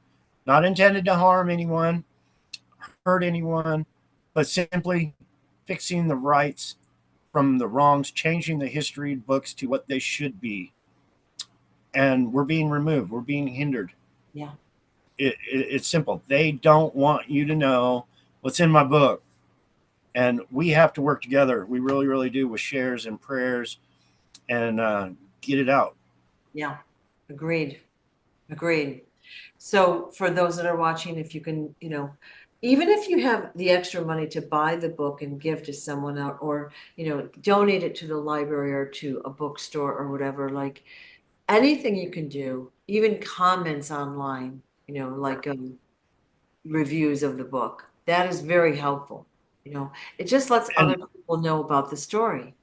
Not intended to harm anyone, hurt anyone, but simply fixing the rights from the wrongs, changing the history books to what they should be. And we're being removed, we're being hindered. Yeah. It's simple. They don't want you to know what's in my book. And we have to work together. We really, really do, with shares and prayers, and get it out. Yeah. Agreed. Agreed. So for those that are watching, if you can, even if you have the extra money to buy the book and give to someone out, or, donate it to the library or to a bookstore or whatever, like anything you can do, even comments online, like reviews of the book, that is very helpful. It just lets other And people know about the story.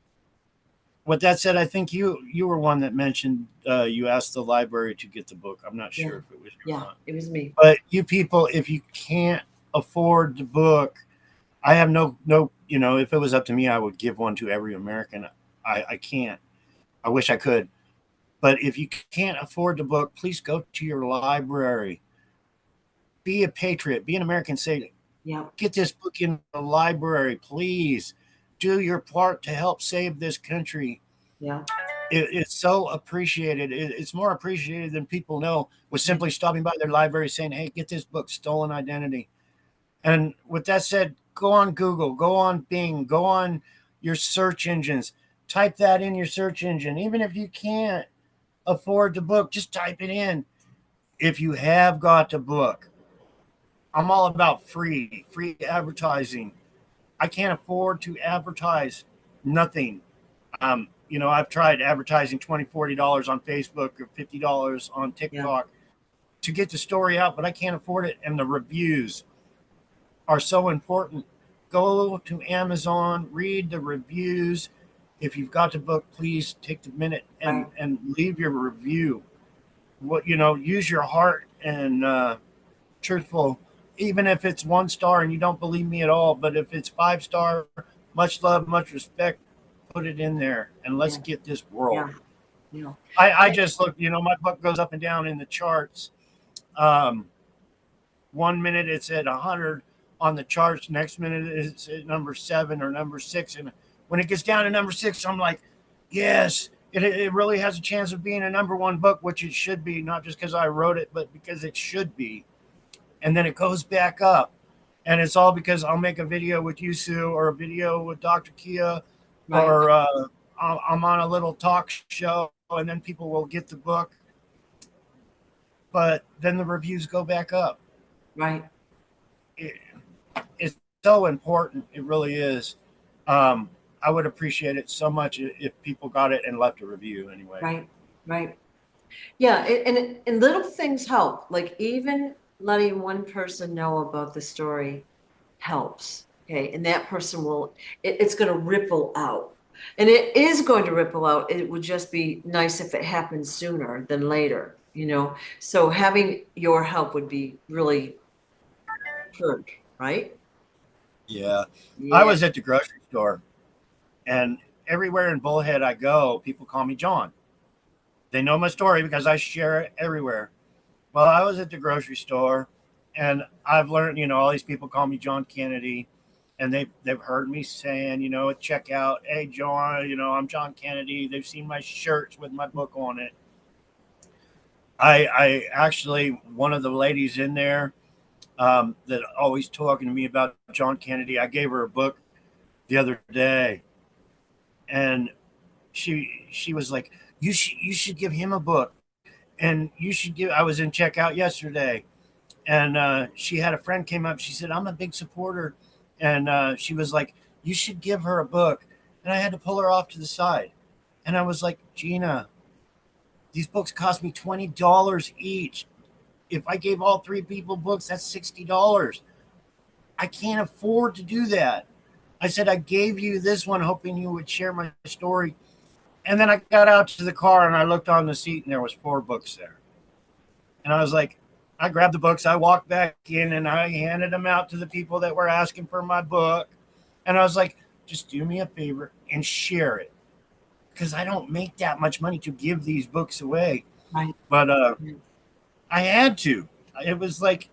with that said, I think you were one that mentioned you asked the library to get the book. I'm not Yeah. sure if it was you or Yeah. not. It was me. But you people, if you can't afford the book, I have no. If it was up to me, I would give one to every American. I can't. I wish I could. But if you can't afford the book, please go to your library. Be a patriot. Be an American citizen. Yeah. Get this book in the library, please. Do your part to help save this country. Yeah. It's so appreciated. It's more appreciated than people know, with Yeah. simply stopping by their library saying, hey, get this book, Stolen Identity. And with that said, go on Google, go on Bing, go on your search engines. Type that in your search engine. Even if you can't afford the book, just type it in. If you have got the book, I'm all about free advertising. I can't afford to advertise nothing. I've tried advertising $20, $40 on Facebook or $50 on Yeah. TikTok to get the story out, but I can't afford it. And the reviews are so important. Go to Amazon, read the reviews. If you've got the book, please take the minute Right. and leave your review. Use your heart and truthful, even if it's 1 star and you don't believe me at all. But if it's 5 star, much love, much respect, put it in there and let's Yeah. get this world. Yeah. Yeah. I just look, my book goes up and down in the charts. Um, 1 minute it's at 100 on the charts, next minute it's at number 7 or number 6. And when it gets down to number 6, I'm like, yes, it really has a chance of being a number one book, which it should be, not just because I wrote it, but because it should be. And then it goes back up. And it's all because I'll make a video with Yusu or a video with Dr. Kia, Right. or I'm on a little talk show, and then people will get the book. But then the reviews go back up. Right. It, it's so important. It really is. Um, I would appreciate it so much if people got it and left a review anyway. Right. Right. Yeah. And little things help. Like even letting one person know about the story helps. Okay. And that person it's going to ripple out. And it is going to ripple out. It would just be nice if it happened sooner than later, So having your help would be really good, right? Yeah. I Yeah. was at the grocery store, and everywhere in Bullhead I go, people call me John. They know my story because I share it everywhere. Well, I was at the grocery store, and I've learned, all these people call me John Kennedy, and they've heard me saying, at checkout, hey John, I'm John Kennedy. They've seen my shirts with my book on it. I actually, one of the ladies in there, that always talking to me about John Kennedy, I gave her a book the other day, and she was like, you should give him a book, and you should give. I was in checkout yesterday, and she had a friend came up. She said, I'm a big supporter, and she was like, you should give her a book. And I had to pull her off to the side, and I was like, Gina, these books cost me $20 each. If I gave all 3 people books, that's $60. I can't afford to do that. I said, I gave you this one hoping you would share my story. And then I got out to the car and I looked on the seat and there was 4 books there. And I was like, I grabbed the books, I walked back in and I handed them out to the people that were asking for my book. And I was like, just do me a favor and share it. Because I don't make that much money to give these books away. Right. But I had to. It was like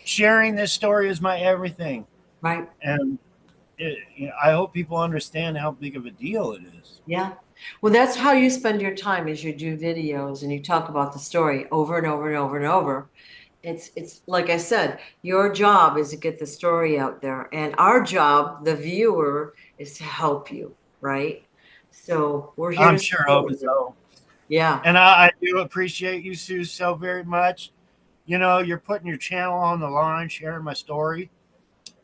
sharing this story is my everything. Right. And I hope people understand how big of a deal it is. Yeah. Well, that's how you spend your time is you do videos and you talk about the story over and over and over and over. It's like I said, your job is to get the story out there, and our job, the viewer, is to help you, right? So we're here I'm to sure support hope you. so. Yeah. And I do appreciate you, Sue, so very much. You're putting your channel on the line, sharing my story.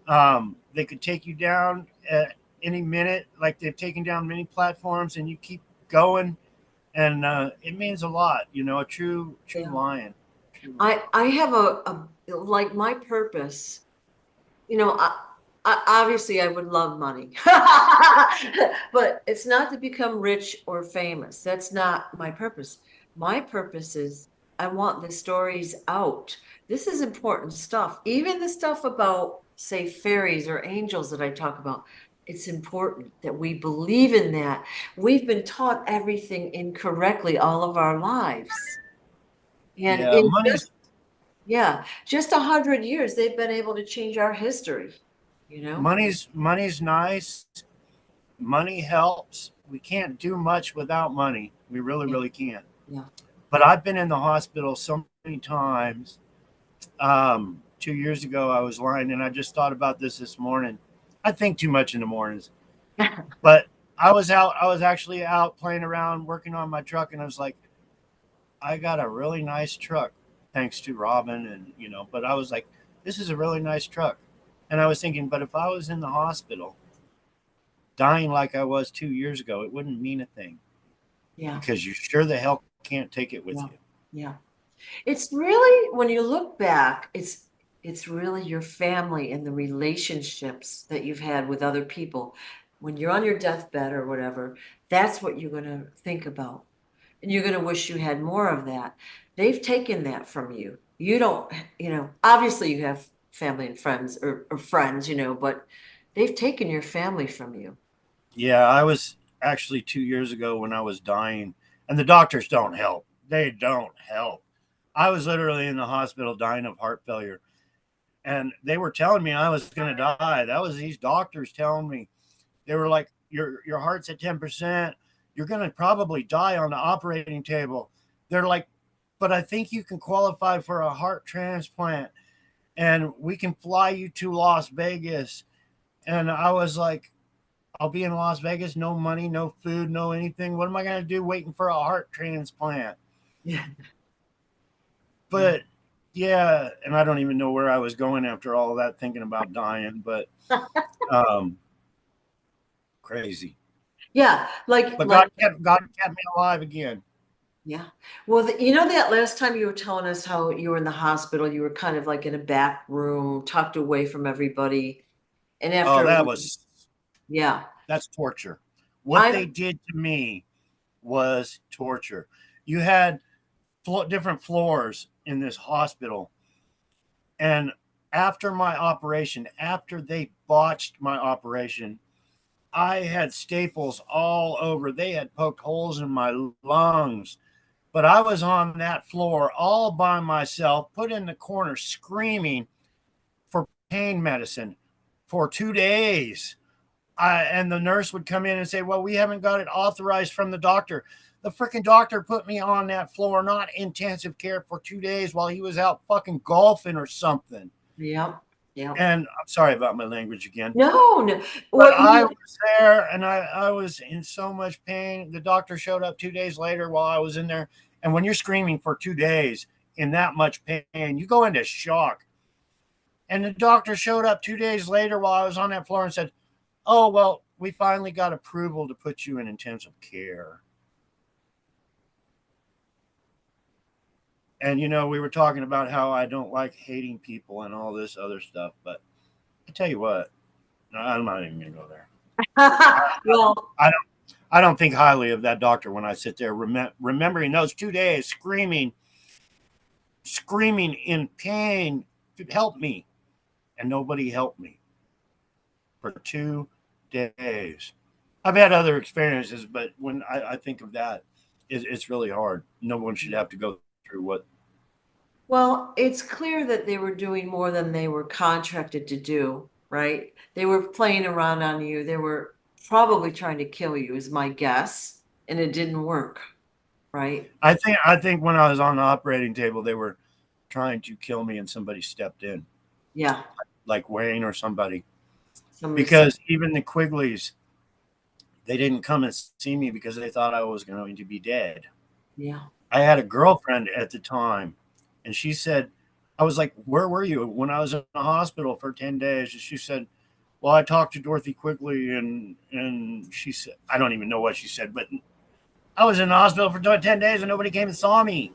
They could take you down at any minute, like they've taken down many platforms, and you keep going, and it means a lot. A true Yeah. lion, true lion. I have a like my purpose, you know, obviously I would love money, but it's not to become rich or famous. That's not my purpose. My purpose is I want the stories out. This is important stuff. Even the stuff about, say, fairies or angels that I talk about. It's important that we believe in that. We've been taught everything incorrectly all of our lives. And Yeah, in just, yeah, just 100 years, they've been able to change our history, you know? money's nice. Money helps. We can't do much without money. We really, Yeah, really can't. yeah, But I've been in the hospital so many times. 2 years ago, I was lying, and I just thought about this morning. I think too much in the mornings, but I was out. I was actually out playing around, working on my truck, and I was like, I got a really nice truck, thanks to Robin, and But I was like, this is a really nice truck, and I was thinking, but if I was in the hospital, dying like I was 2 years ago, it wouldn't mean a thing yeah, because you sure the hell can't take it with yeah, you. yeah. It's really, when you look back, it's really your family and the relationships that you've had with other people. When you're on your deathbed or whatever, that's what you're going to think about. And you're going to wish you had more of that. They've taken that from you. You don't, obviously you have family and friends or friends, but they've taken your family from you. Yeah, I was actually 2 years ago when I was dying, and the doctors don't help. They don't help. I was literally in the hospital dying of heart failure, and they were telling me I was going to die. That was these doctors telling me. They were like, your heart's at 10%. You're going to probably die on the operating table. They're like, but I think you can qualify for a heart transplant, and we can fly you to Las Vegas. And I was like, I'll be in Las Vegas, no money, no food, no anything. What am I going to do waiting for a heart transplant? Yeah. Yeah. But yeah, and I don't even know where I was going after all of that, thinking about dying, but um, crazy. Yeah. Like, But like, God kept me alive again. yeah. Well, that last time you were telling us how you were in the hospital, you were kind of like in a back room, tucked away from everybody. And Oh, after, yeah, that's torture. What I, they did to me was torture. You had different floors in this hospital, and after they botched my operation, I had staples all over. They had poked holes in my lungs. But I was on that floor all by myself, put in the corner, screaming for pain medicine for 2 days. And the nurse would come in and say, well, we haven't got it authorized from the doctor. The freaking doctor put me on that floor, not intensive care, for 2 days while he was out fucking golfing or something. yeah, yeah. And I'm sorry about my language again. No, no. But Well, I was there and I was in so much pain. The doctor showed up 2 days later while I was in there. And when you're screaming for 2 days in that much pain, you go into shock. And the doctor showed up 2 days later while I was on that floor and said, oh, well, we finally got approval to put you in intensive care. And, we were talking about how I don't like hating people and all this other stuff. But I tell you what, I'm not even going to go there. well, I don't. I don't think highly of that doctor when I sit there remembering those 2 days screaming in pain to help me, and nobody helped me for 2 days. I've had other experiences, but when I think of that, it's really hard. No one should have to go through what. Well, it's clear that they were doing more than they were contracted to do, right? They were playing around on you. They were probably trying to kill you, is my guess, and it didn't work, right? I think when I was on the operating table, they were trying to kill me, and somebody stepped in, Yeah, like Wayne or somebody, somebody said, because even the Quigleys, they didn't come and see me because they thought I was going to be dead. yeah. I had a girlfriend at the time, and she said, I was like, "Where were you when I was in the hospital for 10 days?" And she said, "Well, I talked to Dorothy Quigley, and she said, I don't even know what she said, but I was in the hospital for 10 days, and nobody came and saw me."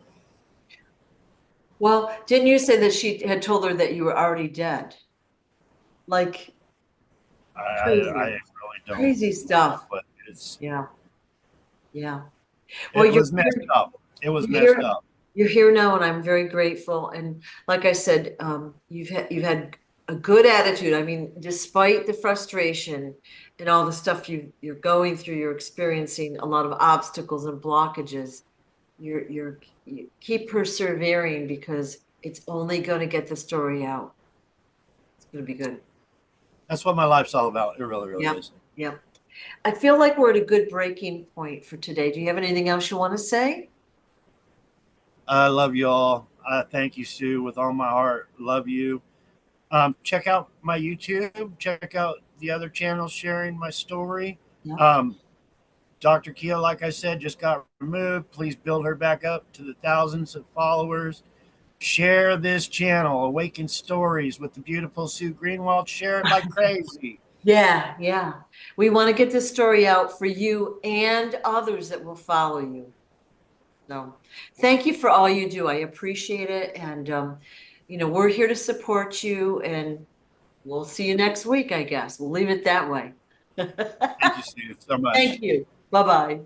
Well, didn't you say that she had told her that you were already dead? Like I crazy, really don't crazy know, stuff. but it's Yeah, yeah. Well, it was messed up. It was you're messed here, up. you're here now, and I'm very grateful. And like I said, you've had a good attitude. I mean, despite the frustration and all the stuff you're going through, you're experiencing a lot of obstacles and blockages. You keep persevering because it's only going to get the story out. It's going to be good. That's what my life's all about. It really, really Yep. is. Yep. I feel like we're at a good breaking point for today. Do you have anything else you want to say? I love you all. Thank you, Sue, with all my heart. Love you. Check out my YouTube. Check out the other channels sharing my story. Yeah. Um, Dr. Kia, like I said, just got removed. Please build her back up to the thousands of followers. Share this channel, Awaken Stories with the beautiful Sue Greenwald. Share it like crazy. Yeah, yeah. We want to get this story out for you and others that will follow you. So thank you for all you do. I appreciate it. And we're here to support you, and we'll see you next week, I guess. We'll leave it that way. Thank you, Sue, so much. Thank you. Bye-bye.